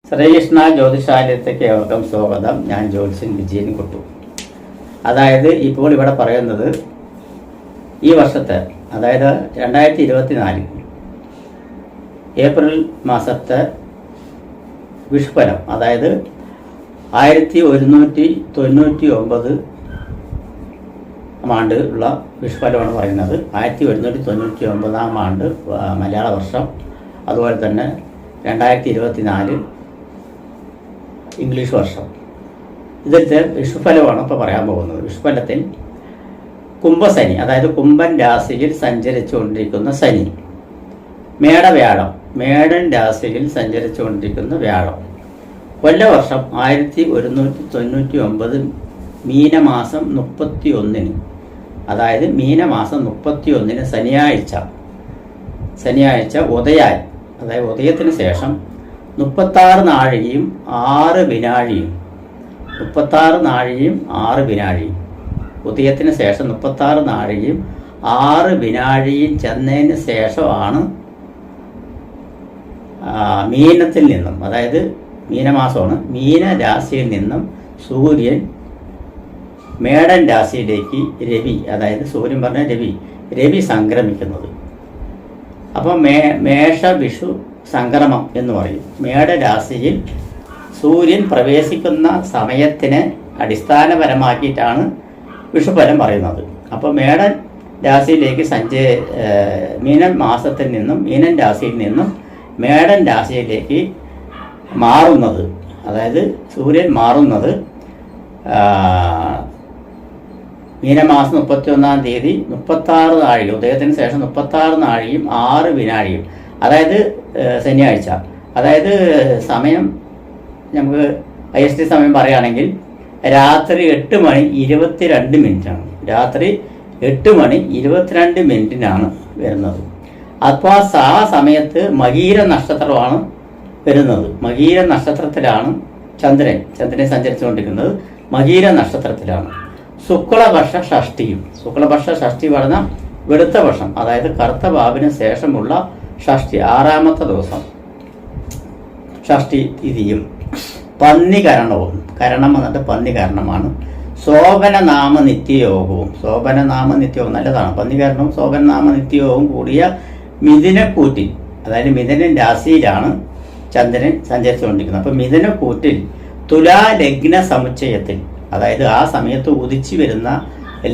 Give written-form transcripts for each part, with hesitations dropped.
ശ്രീകൃഷ്ണ ജ്യോതിഷാലയത്തേക്ക് ഏവർക്കും സ്വാഗതം. ഞാൻ ജ്യോത്സ്യൻ വിജയൻ കുട്ടു. അതായത് ഇപ്പോൾ ഇവിടെ പറയുന്നത് ഈ വർഷത്തെ, അതായത് 2024 ഏപ്രിൽ മാസത്തെ വിഷുഫലം, അതായത് 1199 ആണ്ട് ഉള്ള വിഷുഫലമാണ് പറയുന്നത്. 1199 ആണ്ട് മലയാള വർഷം, അതുപോലെ തന്നെ 2024 ഇംഗ്ലീഷ് വർഷം. ഇതിലത്തെ വിഷുഫലമാണ് ഇപ്പോൾ പറയാൻ പോകുന്നത്. വിഷുഫലത്തിൽ കുംഭശനി, അതായത് കുംഭൻ രാശിയിൽ സഞ്ചരിച്ചുകൊണ്ടിരിക്കുന്ന ശനി, മേടവ്യാഴം, മേടൻ രാശിയിൽ സഞ്ചരിച്ചുകൊണ്ടിരിക്കുന്ന വ്യാഴം, കൊല്ലവർഷം 1199 മീനമാസം 31, അതായത് മീനമാസം 31 ശനിയാഴ്ച ഉദയായി, അതായത് ഉദയത്തിന് ശേഷം 36 നാഴികയും 6 വിനാഴിയും, 36 നാഴികയും 6 വിനാഴിയും, ഉദയത്തിന് ശേഷം 36 നാഴികയും 6 വിനാഴിയും ചെന്നതിന് ശേഷമാണ് മീനത്തിൽ നിന്നും, അതായത് മീനമാസമാണ്, മീനരാശിയിൽ നിന്നും സൂര്യൻ മേടൻ രാശിയിലേക്ക് അതായത് സൂര്യൻ പറഞ്ഞ രവി സംക്രമിക്കുന്നത്. അപ്പം മേഷ വിഷു സംക്രമം എന്ന് പറയും. മേടരാശിയിൽ സൂര്യൻ പ്രവേശിക്കുന്ന സമയത്തിനെ അടിസ്ഥാനപരമാക്കിയിട്ടാണ് വിഷുഫലം പറയുന്നത്. അപ്പോൾ മേടൻ രാശിയിലേക്ക് മീനൻ മാസത്തിൽ നിന്നും, മീനൻ രാശിയിൽ നിന്നും മേടൻ രാശിയിലേക്ക് മാറുന്നത്, അതായത് സൂര്യൻ മാറുന്നത് മീനമാസം 31-ാം തീയതി 36 നാഴിക, ഉദയത്തിന് ശേഷം 36 നാഴികയും 6 വിനാഴിയും, അതായത് ശനിയാഴ്ച. അതായത് സമയം നമുക്ക് IST സമയം പറയുകയാണെങ്കിൽ രാത്രി 8:22 രാത്രി 8:22 വരുന്നത്. അപ്പോൾ ആ സമയത്ത് മകീര നക്ഷത്രമാണ് വരുന്നത്. മകീര നക്ഷത്രത്തിലാണ് ചന്ദ്രൻ സഞ്ചരിച്ചുകൊണ്ടിരിക്കുന്നത്. മകീര നക്ഷത്രത്തിലാണ്. ശുക്ലപക്ഷ ഷഷ്ടി പറഞ്ഞ വെളുത്ത പക്ഷം, അതായത് കറുത്ത ബാബിന് ശേഷമുള്ള ഷഷ്ടി, 6ാമത്തെ ദിവസം ഷഷ്ടി തിഥിയും പന്നികരണവും, കരണം വന്നിട്ട് പന്നികരണമാണ്. ശോഭനനാമ നിത്യയോഗവും നല്ലതാണ്. പന്നികരണവും ശോഭനനാമ നിത്യയോഗവും കൂടിയ മിഥുനക്കൂറ്റിൽ, അതായത് മിഥുനൻ രാശിയിലാണ് ചന്ദ്രൻ സഞ്ചരിച്ചുകൊണ്ടിരിക്കുന്നത്. അപ്പം മിഥുനക്കൂറ്റിൽ തുലാ ലഗ്ന സമുച്ചയത്തിൽ, അതായത് ആ സമയത്ത് ഉദിച്ചു വരുന്ന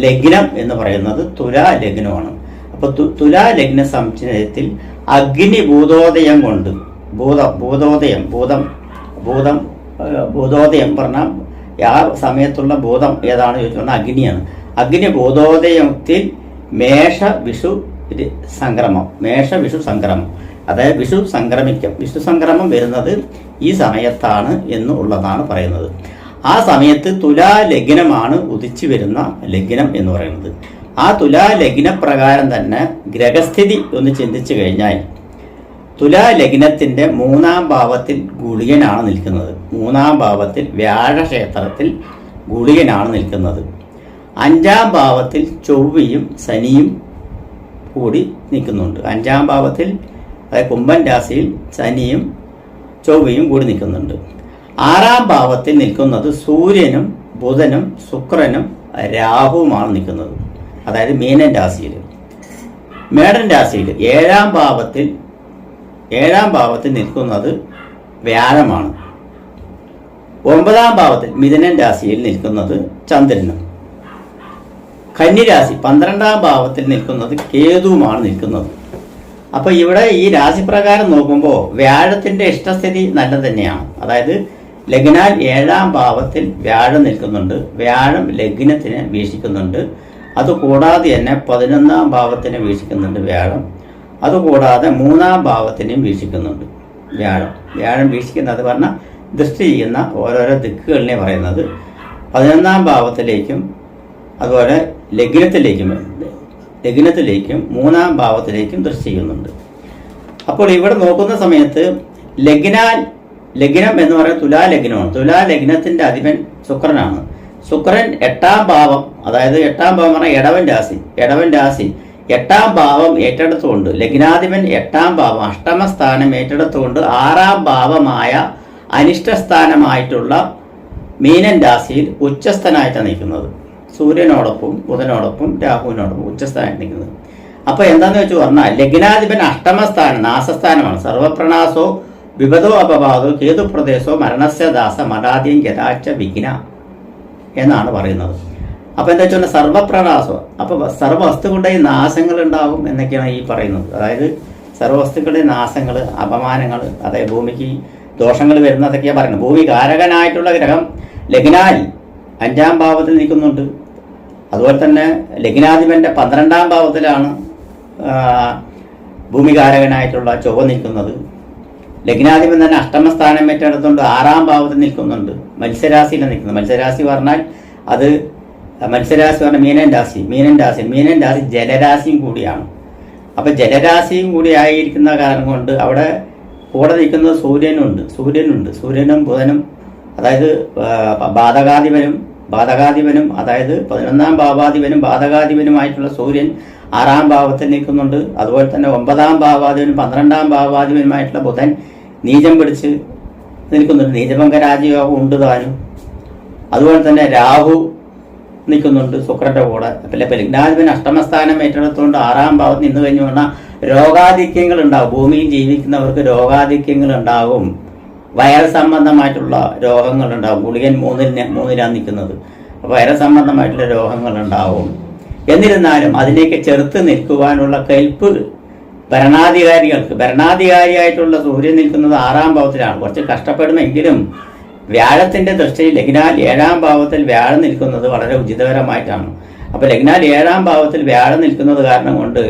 ലഗ്നം എന്ന് പറയുന്നത് തുലാ ലഗ്നമാണ്. അപ്പോൾ തുലാ ലഗ്ന സമുച്ചയത്തിൽ അഗ്നി ഭൂതോദയം കൊണ്ട്, ഭൂതോദയം പറഞ്ഞാൽ ആ സമയത്തുള്ള ഭൂതം ഏതാണ് ചോദിച്ചാൽ അഗ്നിയാണ്. അഗ്നി ഭൂതോദയത്തിൽ മേഷ വിഷു സംക്രമം, അതായത് വിഷു സംക്രമം വരുന്നത് ഈ സമയത്താണ് എന്നുള്ളതാണ് പറയുന്നത്. ആ സമയത്ത് തുലാ ലഗ്നമാണ് ഉദിച്ചു വരുന്ന ലഗ്നം എന്ന് പറയുന്നത്. ആ തുലാ ലഗ്ന പ്രകാരം തന്നെ ഗ്രഹസ്ഥിതി ഒന്ന് ചിന്തിച്ചു കഴിഞ്ഞാൽ തുലാ ലഗ്നത്തിന്റെ 3-ാം ഭാവത്തിൽ ഗുളികനാണ് നിൽക്കുന്നത്. 3-ാം ഭാവത്തിൽ വ്യാഴക്ഷേത്രത്തിൽ ഗുളികനാണ് നിൽക്കുന്നത്. 5-ാം ഭാവത്തിൽ ചൊവ്വയും ശനിയും കൂടി നിൽക്കുന്നുണ്ട്. 5-ാം ഭാവത്തിൽ, അതായത് കുംഭൻ രാശിയിൽ ശനിയും ചൊവ്വയും കൂടി നിൽക്കുന്നുണ്ട്. 6-ാം ഭാവത്തിൽ നിൽക്കുന്നത് സൂര്യനും ബുധനും ശുക്രനും രാഹുവുമാണ് നിൽക്കുന്നത്, അതായത് മീനൻ രാശിയിൽ. മേടൻ രാശിയിൽ 7-ാം ഭാവത്തിൽ നിൽക്കുന്നത് വ്യാഴമാണ്. 9-ാം ഭാവത്തിൽ മിഥുനൻ രാശിയിൽ നിൽക്കുന്നത് ചന്ദ്രനും. കന്നിരാശി 12-ാം ഭാവത്തിൽ നിൽക്കുന്നത് കേതുവുമാണ് നിൽക്കുന്നത്. അപ്പൊ ഇവിടെ ഈ രാശിപ്രകാരം നോക്കുമ്പോൾ വ്യാഴത്തിന്റെ ഇഷ്ടസ്ഥിതി നല്ല തന്നെയാണ്. അതായത് ലഗ്നാൽ 7-ാം ഭാവത്തിൽ വ്യാഴം നിൽക്കുന്നുണ്ട്. വ്യാഴം ലഗ്നത്തിന് വീക്ഷിക്കുന്നുണ്ട്. അതുകൂടാതെ തന്നെ 11-ാം ഭാവത്തിനെ വീക്ഷിക്കുന്നുണ്ട് വ്യാഴം. അതുകൂടാതെ 3-ാം ഭാവത്തിനെയും വീക്ഷിക്കുന്നുണ്ട് വ്യാഴം വീക്ഷിക്കുന്നത് പറഞ്ഞാൽ ദൃഷ്ടി ചെയ്യുന്ന ഓരോരോ ദിക്കുകളിനെ പറയുന്നത്. 11-ാം ഭാവത്തിലേക്കും അതുപോലെ ലഗ്നത്തിലേക്കും 3-ാം ഭാവത്തിലേക്കും ദൃഷ്ടി ചെയ്യുന്നുണ്ട്. അപ്പോൾ ഇവിടെ നോക്കുന്ന സമയത്ത് ലഗ്നം എന്ന് പറയുന്നത് തുലാ ലഗ്നമാണ്. തുലാ ലഗ്നത്തിന്റെ അധിപൻ ശുക്രനാണ്. ശുക്രൻ 8-ാം ഭാവം, അതായത് 8-ാം ഭാവം പറഞ്ഞാൽ ഇടവൻ രാശി 8ാം ഭാവം ഏറ്റെടുത്തുകൊണ്ട്, ലഗ്നാധിപൻ 8ാം ഭാവം അഷ്ടമസ്ഥാനം ഏറ്റെടുത്തുകൊണ്ട് 6ാം ഭാവമായ അനിഷ്ടസ്ഥാനമായിട്ടുള്ള മീനൻ രാശിയിൽ ഉച്ചസ്ഥനായിട്ടാണ് നിൽക്കുന്നത്. സൂര്യനോടൊപ്പം ബുധനോടൊപ്പം രാഹുവിനോടൊപ്പം ഉച്ചസ്ഥാനത്ത് നിൽക്കുന്നത്. അപ്പോൾ എന്താന്ന് വെച്ച് പറഞ്ഞാൽ ലഗ്നാധിപൻ അഷ്ടമസ്ഥാനം നാശസ്ഥാനമാണ്. സർവപ്രണാസോ വിപദോ അപവാദോ കേതുപ്രദേശോ മരണസ്യ ദാസ മരാദ്യം ഗതാച്ച വിഘ്ന എന്നാണ് പറയുന്നത്. അപ്പോൾ എന്താ വെച്ചാൽ സർവപ്രണാസോ, അപ്പോൾ സർവ്വവസ്തുക്കളുടെയും നാശങ്ങൾ ഉണ്ടാകും എന്നൊക്കെയാണ് ഈ പറയുന്നത്. അതായത് സർവ്വവസ്തുക്കളുടെ നാശങ്ങൾ, അപമാനങ്ങൾ, അതായത് ഭൂമിക്ക് ദോഷങ്ങൾ വരുന്നതൊക്കെയാണ് പറയുന്നത്. ഭൂമി കാരകനായിട്ടുള്ള ഗ്രഹം ലഗ്നാൽ 5ാം ഭാവത്തിൽ നിൽക്കുന്നുണ്ട്. അതുപോലെ തന്നെ ലഗ്നാധിപന്റെ 12ാം ഭാവത്തിലാണ് ഭൂമികാരകനായിട്ടുള്ള ചൊവ്വ നിൽക്കുന്നത്. ലഗ്നാധിപൻ തന്നെ അഷ്ടമസ്ഥാനം ഏറ്റെടുത്തുകൊണ്ട് 6ാം ഭാവത്തിൽ നിൽക്കുന്നുണ്ട്. മത്സ്യരാശിയിൽ നിൽക്കുന്നത്. മത്സ്യരാശി പറഞ്ഞാൽ അത് മത്സ്യരാശി പറഞ്ഞാൽ മീനൻ രാശി ജലരാശിയും കൂടിയാണ്. അപ്പം ജലരാശിയും കൂടി ആയിരിക്കുന്ന കാരണം കൊണ്ട് അവിടെ കൂടെ നിൽക്കുന്നത് സൂര്യനും ബുധനും, അതായത് ബാധകാധിപനും അതായത് 11ാം ഭാവാധിപനും ബാധകാധിപനുമായിട്ടുള്ള സൂര്യൻ 6ാം ഭാവത്തിൽ നിൽക്കുന്നുണ്ട്. അതുപോലെ തന്നെ 9ാം ഭാവാധിപനും 12ാം ഭാവാധിപനുമായിട്ടുള്ള ബുധൻ നീചം പിടിച്ച് നിൽക്കുന്നുണ്ട്. നീചഭംഗ രാജയോഗം ഉണ്ട് താനും. അതുപോലെ തന്നെ രാഹു നിൽക്കുന്നുണ്ട് ശുക്രന്റെ കൂടെ. അപ്പം ലഗ്നാധിപൻ അഷ്ടമസ്ഥാനം ഏറ്റെടുത്തുകൊണ്ട് 6ാം ഭാവത്ത് നിന്ന് കഴിഞ്ഞു പറഞ്ഞാൽ രോഗാധിക്യങ്ങൾ ഉണ്ടാകും. ഭൂമിയിൽ ജീവിക്കുന്നവർക്ക് രോഗാധിക്യങ്ങൾ ഉണ്ടാകും. വൈറൽ സംബന്ധമായിട്ടുള്ള രോഗങ്ങൾ ഉണ്ടാകും. ഗുളികൻ 3-ലാണ് നിൽക്കുന്നത്. വൈറൽ സംബന്ധമായിട്ടുള്ള രോഗങ്ങൾ ഉണ്ടാവും. എന്നിരുന്നാലും അതിലേക്ക് ചെറുത്ത് നിൽക്കുവാനുള്ള കെൽപ്പ് ഭരണാധികാരിയായിട്ടുള്ള സൂര്യൻ നിൽക്കുന്നത് 6ാം ഭാവത്തിലാണ്. കുറച്ച് കഷ്ടപ്പെടുമെങ്കിലും വ്യാഴത്തിന്റെ ദൃഷ്ടിയിൽ ലഗ്നാൽ 7ാം ഭാവത്തിൽ വ്യാഴം നിൽക്കുന്നത് വളരെ ഉചിതകരമായിട്ടാണ്. അപ്പോൾ ലഗ്നാൽ 7ാം ഭാവത്തിൽ വ്യാഴം നിൽക്കുന്നത് കാരണം കൊണ്ട്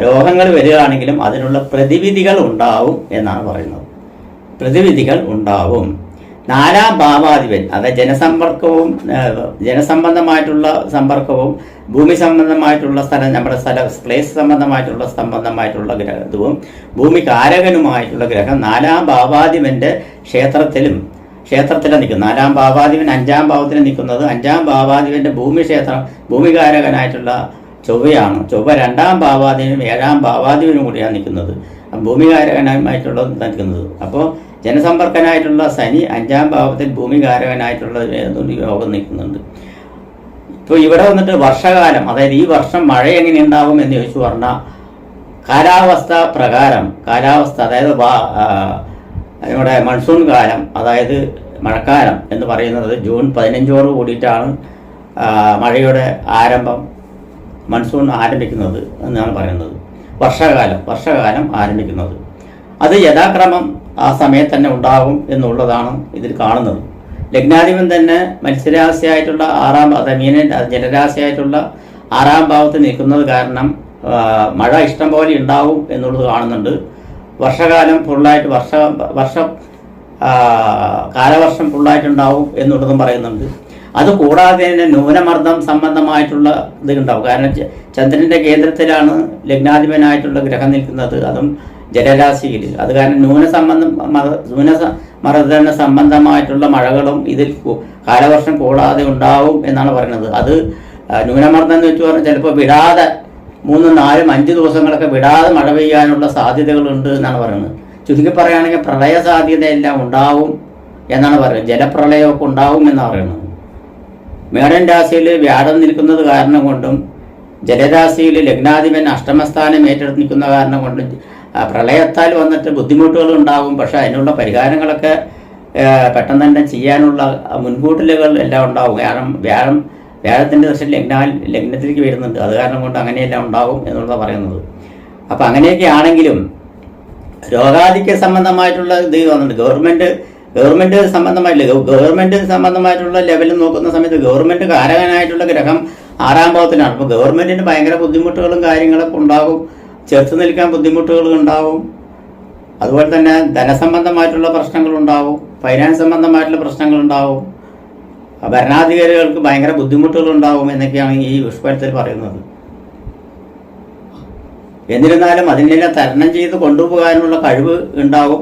രോഗങ്ങൾ വരികയാണെങ്കിലും അതിനുള്ള പ്രതിവിധികൾ ഉണ്ടാവും എന്നാണ് പറയുന്നത്. പ്രതിവിധികൾ ഉണ്ടാവും. 4ാം ഭാവാധിപൻ അതായത് ജനസംബന്ധമായിട്ടുള്ള സമ്പർക്കവും ഭൂമി സംബന്ധമായിട്ടുള്ള നമ്മുടെ പ്ലേസ് സംബന്ധമായിട്ടുള്ള ഗ്രഹവും ഭൂമി കാരകനുമായിട്ടുള്ള ഗ്രഹം 4ാം ഭാവാധിപന്റെ ക്ഷേത്രത്തിലാണ് നിൽക്കുന്നത്. 4ാം ഭാവാധിപൻ 5ാം ഭാവത്തിൽ നിൽക്കുന്നത്. 5ാം ഭാവാധിപന്റെ ഭൂമികാരകനായിട്ടുള്ള ചൊവ്വയാണ്. ചൊവ്വ 2ാം ഭാവാധിപനും 7ാം ഭാവാധിപനും കൂടിയാണ് നിൽക്കുന്നത്. ഭൂമികാരകനായിട്ടുള്ള നിൽക്കുന്നത്. അപ്പോൾ ജനസമ്പർക്കനായിട്ടുള്ള ശനി 5ാം ഭാവത്തിൽ ഭൂമികാരകനായിട്ടുള്ള യോഗം നിൽക്കുന്നുണ്ട്. ഇപ്പോൾ ഇവിടെ വന്നിട്ട് വർഷകാലം, അതായത് ഈ വർഷം മഴ എങ്ങനെ ഉണ്ടാകും എന്ന് ചോദിച്ചു പറഞ്ഞാൽ കാലാവസ്ഥ അതായത് നമ്മുടെ മൺസൂൺ കാലം, അതായത് മഴക്കാലം എന്ന് പറയുന്നത് ജൂൺ 15 കൂടിയിട്ടാണ് മഴയുടെ ആരംഭം, മൺസൂൺ ആരംഭിക്കുന്നത് എന്നാണ് പറയുന്നത്. വർഷകാലം ആരംഭിക്കുന്നത് അത് യഥാക്രമം ആ സമയത്ത് തന്നെ ഉണ്ടാകും എന്നുള്ളതാണ് ഇതിൽ കാണുന്നത്. ലഗ്നാധിപൻ തന്നെ മത്സ്യരാശിയായിട്ടുള്ള 6ാം ജലരാശിയായിട്ടുട്ടുള്ള 6ാം ഭാവത്തിൽ നിൽക്കുന്നത് കാരണം മഴ ഇഷ്ടം പോലെ ഉണ്ടാവും എന്നുള്ളത് കാണുന്നുണ്ട്. വർഷകാലം ഫുള്ളായിട്ട് കാലവർഷം ഫുള്ളായിട്ടുണ്ടാവും എന്നുള്ളതും പറയുന്നുണ്ട്. അതുകൂടാതെ തന്നെ ന്യൂനമർദ്ദം സംബന്ധമായിട്ടുള്ള ഇതുണ്ടാവും. കാരണം ചന്ദ്രന്റെ കേന്ദ്രത്തിലാണ് ലഗ്നാധിപനായിട്ടുള്ള ഗ്രഹം നിൽക്കുന്നത്, അതും ജലരാശിയിൽ. അത് കാരണം ന്യൂനമർദ്ദന സംബന്ധമായിട്ടുള്ള മഴകളും ഇതിൽ കാലവർഷം കൂടാതെ ഉണ്ടാവും എന്നാണ് പറയുന്നത്. അത് ന്യൂനമർദ്ദം എന്ന് വെച്ച് പറഞ്ഞാൽ ചിലപ്പോൾ വിടാതെ 3, 4, 5 ദിവസങ്ങളൊക്കെ വിടാതെ മഴ പെയ്യാനുള്ള സാധ്യതകളുണ്ട് എന്നാണ് പറയുന്നത്. ചുരുക്കി പറയുകയാണെങ്കിൽ പ്രളയ സാധ്യതയെല്ലാം ഉണ്ടാവും എന്നാണ് പറയുന്നത്. ജലപ്രളയമൊക്കെ ഉണ്ടാവും എന്നാണ് പറയുന്നത്. മേടൻ രാശിയിൽ വ്യാഴം നിൽക്കുന്നത് കാരണം കൊണ്ടും ജലരാശിയിൽ ലഗ്നാധിപൻ അഷ്ടമസ്ഥാനം ഏറ്റെടുത്ത് നിൽക്കുന്ന കാരണം കൊണ്ടും പ്രളയത്താൽ വന്നിട്ട് ബുദ്ധിമുട്ടുകൾ ഉണ്ടാകും. പക്ഷെ അതിനുള്ള പരിഹാരങ്ങളൊക്കെ പെട്ടെന്ന് തന്നെ ചെയ്യാനുള്ള മുൻകൂട്ടലുകൾ എല്ലാം ഉണ്ടാവും. കാരണം വ്യാഴത്തിൻ്റെ ദശയിൽ ലഗ്നത്തിലേക്ക് വരുന്നുണ്ട്. അത് കാരണം കൊണ്ട് അങ്ങനെയെല്ലാം ഉണ്ടാവും എന്നുള്ളത് പറയുന്നത്. അപ്പം അങ്ങനെയൊക്കെ ആണെങ്കിലും രോഗാധിക്യ സംബന്ധമായിട്ടുള്ള ഇത് വന്നിട്ടുണ്ട്. ഗവൺമെന്റ് സംബന്ധമായിട്ടുള്ള ലെവലിൽ നോക്കുന്ന സമയത്ത് ഗവൺമെന്റ് കാരകനായിട്ടുള്ള ഗ്രഹം 6ാം ഭാവത്തിലാണ്. അപ്പോൾ ഗവൺമെന്റിന് ഭയങ്കര ബുദ്ധിമുട്ടുകളും കാര്യങ്ങളൊക്കെ ഉണ്ടാകും. ചേർത്ത് നിൽക്കാൻ ബുദ്ധിമുട്ടുകൾ ഉണ്ടാവും. അതുപോലെ തന്നെ ധനസംബന്ധമായിട്ടുള്ള പ്രശ്നങ്ങളുണ്ടാവും, ഫൈനാൻസ് സംബന്ധമായിട്ടുള്ള പ്രശ്നങ്ങളുണ്ടാവും, ഭരണാധികാരികൾക്ക് ഭയങ്കര ബുദ്ധിമുട്ടുകളുണ്ടാവും എന്നൊക്കെയാണ് ഈ വിഷുഫലത്തിൽ പറയുന്നത്. എന്നിരുന്നാലും അതിനെല്ലാം തരണം ചെയ്ത് കൊണ്ടുപോകാനുള്ള കഴിവ് ഉണ്ടാവും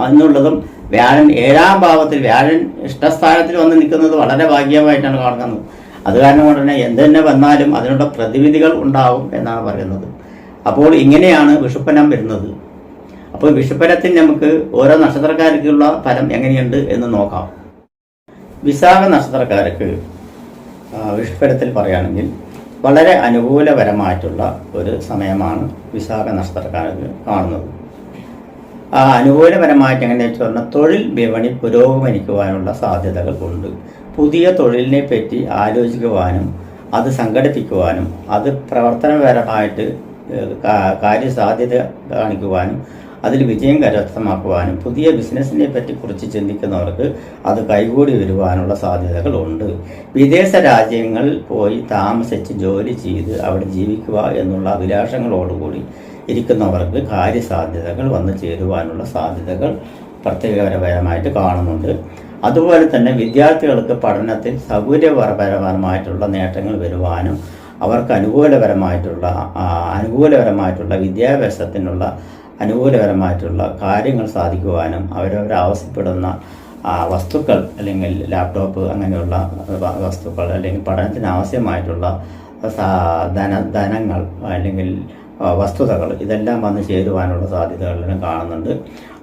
എന്നുള്ളതും വ്യാഴൻ 7ാം ഭാവത്തിൽ വ്യാഴൻ ഇഷ്ടസ്ഥാനത്തിൽ വന്ന് നിൽക്കുന്നത് വളരെ ഭാഗ്യമായിട്ടാണ് കാണുന്നത്. അത് കാരണം കൊണ്ട് തന്നെ എന്തുതന്നെ വന്നാലും അതിനുള്ള പ്രതിവിധികൾ ഉണ്ടാവും എന്നാണ് പറയുന്നത്. അപ്പോൾ ഇങ്ങനെയാണ് വിഷുപ്പനം വരുന്നത്. അപ്പോൾ വിഷുഫലത്തിൽ നമുക്ക് ഓരോ നക്ഷത്രക്കാർക്കുള്ള ഫലം എങ്ങനെയുണ്ട് എന്ന് നോക്കാം. വിശാഖ നക്ഷത്രക്കാർക്ക് വിഷുഫലത്തിൽ പറയുകയാണെങ്കിൽ വളരെ അനുകൂലപരമായിട്ടുള്ള ഒരു സമയമാണ് വിശാഖ നക്ഷത്രക്കാർക്ക് കാണുന്നത്. അനുകൂലപരമായിട്ട് എങ്ങനെയാണെന്ന് വെച്ച് പറഞ്ഞാൽ തൊഴിൽ വിപണി പുരോഗമനിക്കുവാനുള്ള സാധ്യതകൾ ഉണ്ട്. പുതിയ തൊഴിലിനെ പറ്റി ആലോചിക്കുവാനും അത് സംഘടിപ്പിക്കുവാനും അത് പ്രവർത്തനപരമായിട്ട് കാര്യസാധ്യത കാണിക്കുവാനും അതിൽ വിജയം കരസ്ഥമാക്കുവാനും പുതിയ ബിസിനസ്സിനെ പറ്റി കുറിച്ച് ചിന്തിക്കുന്നവർക്ക് അത് കൈകൂടി വരുവാനുള്ള സാധ്യതകളുണ്ട്. വിദേശ രാജ്യങ്ങളിൽ പോയി താമസിച്ച് ജോലി ചെയ്ത് അവിടെ ജീവിക്കുക എന്നുള്ള അഭിലാഷങ്ങളോടുകൂടി ഇരിക്കുന്നവർക്ക് കാര്യസാധ്യതകൾ വന്നു ചേരുവാനുള്ള സാധ്യതകൾ പ്രത്യേകപരമായിട്ട് കാണുന്നുണ്ട്. അതുപോലെ തന്നെ വിദ്യാർത്ഥികൾക്ക് പഠനത്തിൽ സൗകര്യപരമായിട്ടുള്ള നേട്ടങ്ങൾ വരുവാനും അവർക്ക് അനുകൂലപരമായിട്ടുള്ള വിദ്യാഭ്യാസത്തിനുള്ള അനുകൂലപരമായിട്ടുള്ള കാര്യങ്ങൾ സാധിക്കുവാനും അവരവർ ആവശ്യപ്പെടുന്ന വസ്തുക്കൾ അല്ലെങ്കിൽ ലാപ്ടോപ്പ് അങ്ങനെയുള്ള വസ്തുക്കൾ അല്ലെങ്കിൽ പഠനത്തിന് ആവശ്യമായിട്ടുള്ള ധനങ്ങൾ അല്ലെങ്കിൽ വസ്തുതകൾ ഇതെല്ലാം വന്നു ചേരുവാനുള്ള സാധ്യതകളെല്ലാം കാണുന്നുണ്ട്.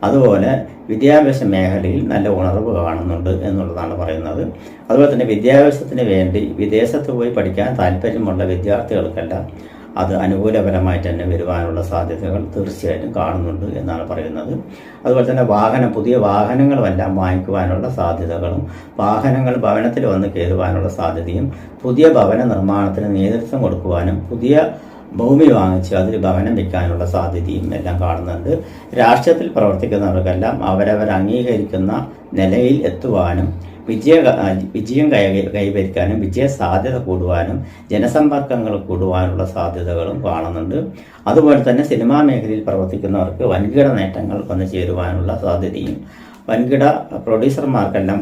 അതുപോലെ വിദ്യാഭ്യാസ മേഖലയിൽ നല്ല ഉണർവ് കാണുന്നുണ്ട് എന്നുള്ളതാണ് പറയുന്നത്. അതുപോലെ തന്നെ വിദ്യാഭ്യാസത്തിന് വേണ്ടി വിദേശത്ത് പോയി പഠിക്കാൻ താല്പര്യമുള്ള വിദ്യാർത്ഥികൾക്കെല്ലാം അത് അനുകൂലപരമായിട്ട് തന്നെ വരുവാനുള്ള സാധ്യതകൾ തീർച്ചയായിട്ടും കാണുന്നുണ്ട് എന്നാണ് പറയുന്നത്. അതുപോലെ തന്നെ പുതിയ വാഹനങ്ങളുമെല്ലാം വാങ്ങിക്കുവാനുള്ള സാധ്യതകളും ഭവനത്തിൽ വന്ന് കയറുവാനുള്ള സാധ്യതയും പുതിയ ഭവന നിർമ്മാണത്തിന് നേതൃത്വം കൊടുക്കുവാനും പുതിയ ഭൂമി വാങ്ങിച്ച് അതിൽ ഭവനം വയ്ക്കാനുള്ള സാധ്യതയും എല്ലാം കാണുന്നുണ്ട്. രാഷ്ട്രീയത്തിൽ പ്രവർത്തിക്കുന്നവർക്കെല്ലാം അവരവർ അംഗീകരിക്കുന്ന നിലയിൽ എത്തുവാനും വിജയം കൈവരിക്കാനും വിജയ സാധ്യത കൂടുവാനും ജനസമ്പർക്കങ്ങൾ കൂടുവാനുള്ള സാധ്യതകളും കാണുന്നുണ്ട്. അതുപോലെ തന്നെ സിനിമാ മേഖലയിൽ പ്രവർത്തിക്കുന്നവർക്ക് വൻകിട നേട്ടങ്ങൾ വന്നു ചേരുവാനുള്ള സാധ്യതയും വൻകിട പ്രൊഡ്യൂസർമാർക്കെല്ലാം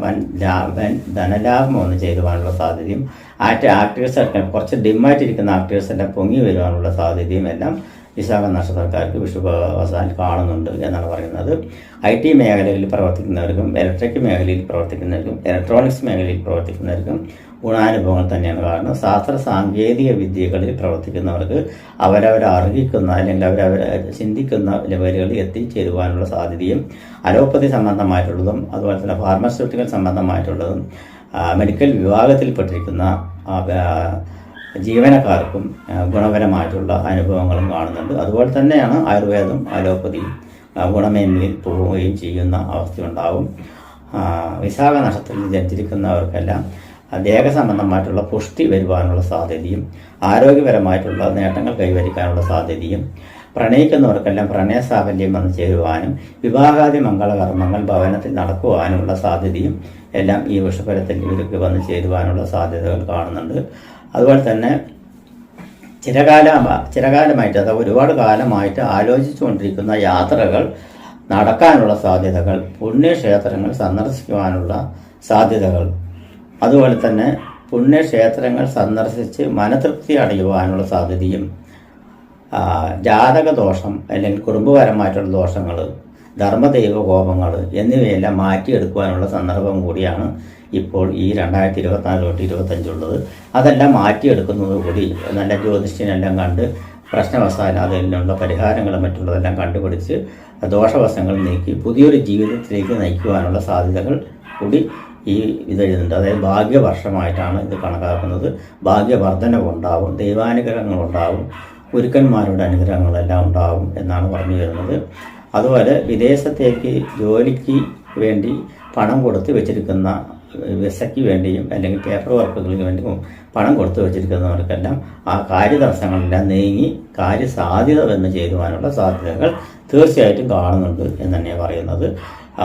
ധനലാഭം വന്നു ചേരുവാനുള്ള സാധ്യതയും ആക്ടേഴ്സൊക്കെ കുറച്ച് ഡിമ്മായിട്ടിരിക്കുന്ന ആക്ടേഴ്സെല്ലാം പൊങ്ങി വരുവാനുള്ള സാധ്യതയും എല്ലാം വിശാഖ നക്ഷത്രക്കാർക്ക് വിഷുവവസാനം കാണുന്നുണ്ട് എന്നാണ് പറയുന്നത്. IT മേഖലയിൽ പ്രവർത്തിക്കുന്നവർക്കും ഇലക്ട്രിക് മേഖലയിൽ പ്രവർത്തിക്കുന്നവർക്കും ഇലക്ട്രോണിക്സ് മേഖലയിൽ പ്രവർത്തിക്കുന്നവർക്കും ഗുണാനുഭവങ്ങൾ തന്നെയാണ് കാണുന്നത്. ശാസ്ത്ര സാങ്കേതിക വിദ്യകളിൽ പ്രവർത്തിക്കുന്നവർക്ക് അവരവർ അർഹിക്കുന്ന അല്ലെങ്കിൽ അവരവർ ചിന്തിക്കുന്ന ലെവലുകളിൽ എത്തിച്ചേരുവാനുള്ള സാധ്യതയും അലോപ്പതി സംബന്ധമായിട്ടുള്ളതും അതുപോലെ തന്നെ ഫാർമസ്യൂട്ടിക്കൽ സംബന്ധമായിട്ടുള്ളതും മെഡിക്കൽ വിഭാഗത്തിൽപ്പെട്ടിരിക്കുന്ന ജീവനക്കാർക്കും ഗുണപരമായിട്ടുള്ള അനുഭവങ്ങളും കാണുന്നുണ്ട്. അതുപോലെ തന്നെയാണ് ആയുർവേദം അലോപ്പതിയും ഗുണമേന്മയിൽ പോവുകയും ചെയ്യുന്ന അവസ്ഥയുണ്ടാവും. വിശാഖ നക്ഷത്രത്തിൽ ജനിച്ചിരിക്കുന്നവർക്കെല്ലാം ദേഹ സംബന്ധമായിട്ടുള്ള പുഷ്ടി വരുവാനുള്ള സാധ്യതയും ആരോഗ്യപരമായിട്ടുള്ള നേട്ടങ്ങൾ കൈവരിക്കാനുള്ള സാധ്യതയും പ്രണയിക്കുന്നവർക്കെല്ലാം പ്രണയസാഫല്യം വന്നു ചേരുവാനും വിവാഹാദി മംഗളകർമ്മങ്ങൾ ഭവനത്തിൽ നടക്കുവാനുള്ള സാധ്യതയും എല്ലാം ഈ വിഷുഫലത്തിൽ ഇവർക്ക് വന്നു ചേരുവാനുള്ള സാധ്യതകൾ കാണുന്നുണ്ട്. അതുപോലെ തന്നെ ചിരകാലമായിട്ട് അഥവാ ഒരുപാട് കാലമായിട്ട് ആലോചിച്ചുകൊണ്ടിരിക്കുന്ന യാത്രകൾ നടക്കാനുള്ള സാധ്യതകൾ, പുണ്യക്ഷേത്രങ്ങൾ സന്ദർശിക്കുവാനുള്ള സാധ്യതകൾ, അതുപോലെ തന്നെ പുണ്യക്ഷേത്രങ്ങൾ സന്ദർശിച്ച് മനതൃപ്തി അടയുവാനുള്ള സാധ്യതയും ജാതകദോഷം അല്ലെങ്കിൽ കുടുംബപരമായിട്ടുള്ള ദോഷങ്ങൾ, ധർമ്മദൈവ കോപങ്ങൾ എന്നിവയെല്ലാം മാറ്റിയെടുക്കുവാനുള്ള സന്ദർഭം കൂടിയാണ് ഇപ്പോൾ ഈ 2024 തൊട്ട് 25 ഉള്ളത്. അതെല്ലാം മാറ്റിയെടുക്കുന്നതോടുകൂടി നല്ല ജ്യോതിഷനെല്ലാം കണ്ട് പ്രശ്നവശാൽ അതിനുള്ള പരിഹാരങ്ങളും മറ്റുള്ളതെല്ലാം കണ്ടുപിടിച്ച് ദോഷവശങ്ങൾ നീക്കി പുതിയൊരു ജീവിതത്തിലേക്ക് നയിക്കുവാനുള്ള സാധ്യതകൾ കൂടി ഈ ഇതെഴുതുന്നുണ്ട്. അതായത് ഭാഗ്യവർഷമായിട്ടാണ് ഇത് കണക്കാക്കുന്നത്. ഭാഗ്യവർദ്ധനവുണ്ടാവും, ദൈവാനുഗ്രഹങ്ങളുണ്ടാവും, ഗുരുക്കന്മാരുടെ അനുഗ്രഹങ്ങളെല്ലാം ഉണ്ടാവും എന്നാണ് പറഞ്ഞു വരുന്നത്. അതുപോലെ വിദേശത്തേക്ക് ജോലിക്ക് വേണ്ടി പണം കൊടുത്ത് വെച്ചിരിക്കുന്ന വിസയ്ക്ക് വേണ്ടിയും അല്ലെങ്കിൽ പേപ്പർ വർക്കുകൾക്ക് വേണ്ടിയും പണം കൊടുത്തു വെച്ചിരിക്കുന്നവർക്കെല്ലാം ആ കാര്യതടസ്സങ്ങളെല്ലാം നീങ്ങി കാര്യസാധ്യത വന്നു ചേരുവാനുള്ള സാധ്യതകൾ തീർച്ചയായിട്ടും കാണുന്നുണ്ട് എന്ന് തന്നെയാണ് പറയുന്നത്.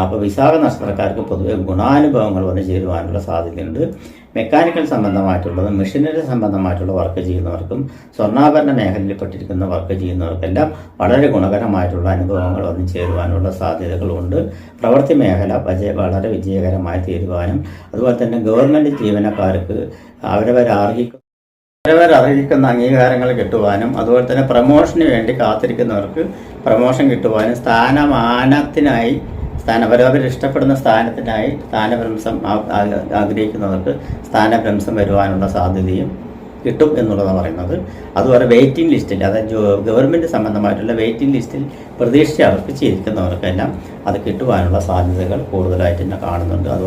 അപ്പോൾ വിശാഖ നക്ഷത്രക്കാർക്ക് പൊതുവെ ഗുണാനുഭവങ്ങൾ വന്നു ചേരുവാനുള്ള സാധ്യതയുണ്ട്. മെക്കാനിക്കൽ സംബന്ധമായിട്ടുള്ളതും മെഷീനറി സംബന്ധമായിട്ടുള്ള വർക്ക് ചെയ്യുന്നവർക്കും സ്വർണ്ണാഭരണ മേഖലയിൽ പെട്ടിരിക്കുന്ന വർക്ക് ചെയ്യുന്നവർക്കെല്ലാം വളരെ ഗുണകരമായിട്ടുള്ള അനുഭവങ്ങൾ വന്നു ചേരുവാനുള്ള സാധ്യതകളുണ്ട്. പ്രവൃത്തി മേഖല വളരെ വിജയകരമായി തീരുവാനും അതുപോലെ തന്നെ ഗവൺമെൻറ് ജീവനക്കാർക്ക് അവരവരർഹിക്കുന്ന അംഗീകാരങ്ങൾ കിട്ടുവാനും അതുപോലെ തന്നെ പ്രമോഷന് വേണ്ടി കാത്തിരിക്കുന്നവർക്ക് പ്രമോഷൻ കിട്ടുവാനും സ്ഥാനമാനത്തിനായി അവരവർ ഇഷ്ടപ്പെടുന്ന സ്ഥാനത്തിനായി സ്ഥാനഭ്രംശം ആഗ്രഹിക്കുന്നവർക്ക് സ്ഥാനഭ്രംശം വരുവാനുള്ള സാധ്യതയും കിട്ടും എന്നുള്ളതാണ് പറയുന്നത്. അതുപോലെ വെയിറ്റിംഗ് ലിസ്റ്റിൽ, അതായത് ഗവൺമെൻറ് സംബന്ധമായിട്ടുള്ള വെയിറ്റിംഗ് ലിസ്റ്റിൽ പ്രതീക്ഷിച്ച് അർപ്പിച്ചിരിക്കുന്നവർക്കെല്ലാം അത് കിട്ടുവാനുള്ള സാധ്യതകൾ കൂടുതലായിട്ട് തന്നെ കാണുന്നുണ്ട്. അത്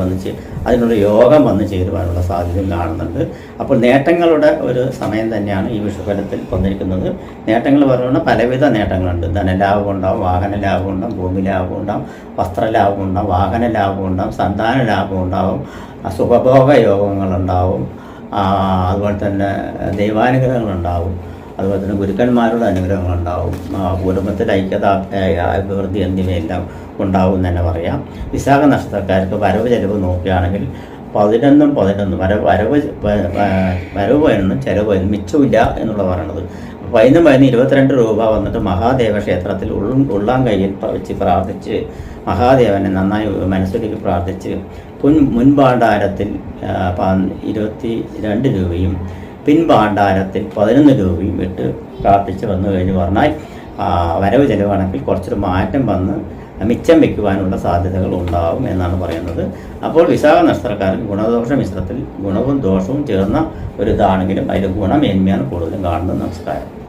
അതിനുള്ള യോഗം വന്നു ചേരുവാനുള്ള സാധ്യതയും കാണുന്നുണ്ട്. അപ്പോൾ നേട്ടങ്ങളുടെ ഒരു സമയം തന്നെയാണ് ഈ വിഷുഫലത്തിൽ വന്നിരിക്കുന്നത്. നേട്ടങ്ങൾ പറയുന്നത് പലവിധ നേട്ടങ്ങളുണ്ട്. ധനലാഭം ഉണ്ടാവും, വാഹന ലാഭം ഉണ്ടാവും, ഭൂമി ലാഭം ഉണ്ടാവും, വസ്ത്രലാഭം ഉണ്ടാവും, വാഹന ലാഭം ഉണ്ടാവും, സന്താന ലാഭം ഉണ്ടാവും, സുഖഭോഗ യോഗങ്ങളുണ്ടാവും, അതുപോലെ തന്നെ ദൈവാനുഗ്രഹങ്ങളുണ്ടാവും, അതുപോലെ തന്നെ ഗുരുക്കന്മാരുടെ അനുഗ്രഹങ്ങളുണ്ടാവും, കുടുംബത്തിലെ ഐക്യത, അഭിവൃദ്ധി എന്നിവയെല്ലാം ഉണ്ടാവും എന്ന് തന്നെ പറയാം. വിശാഖ നക്ഷത്രക്കാർക്ക് വരവ് ചെലവ് നോക്കുകയാണെങ്കിൽ 11 വരവ് 11 ചെലവ് 11 മിച്ചമില്ല എന്നുള്ള പറയണത്. 11 22 രൂപ വന്നിട്ട് മഹാദേവ ക്ഷേത്രത്തിൽ ഉള്ളാൻ കയ്യിൽ വെച്ച് പ്രാർത്ഥിച്ച് മഹാദേവനെ നന്നായി മനസ്സിലേക്ക് പ്രാർത്ഥിച്ച് മുൻപാണ്ഡാരത്തിൽ 22 രൂപയും പിൻപാണ്ഡാരത്തിൽ 11 രൂപയും ഇട്ട് പ്രാർത്ഥിച്ച് വന്നു കഴിഞ്ഞ് പറഞ്ഞാൽ വരവ് ചെലവാണെങ്കിൽ കുറച്ചൊരു മാറ്റം വന്ന് മിച്ചം വയ്ക്കുവാനുള്ള സാധ്യതകൾ ഉണ്ടാവും എന്നാണ് പറയുന്നത്. അപ്പോൾ വിശാഖ നക്ഷത്രക്കാരൻ ഗുണദോഷ മിശ്രത്തിൽ ഗുണവും ദോഷവും ചേർന്ന ഒരു ഇതാണെങ്കിലും അതിൽ ഗുണമേന്മയാണ് കൂടുതലും കാണുന്നത്. നമസ്കാരം.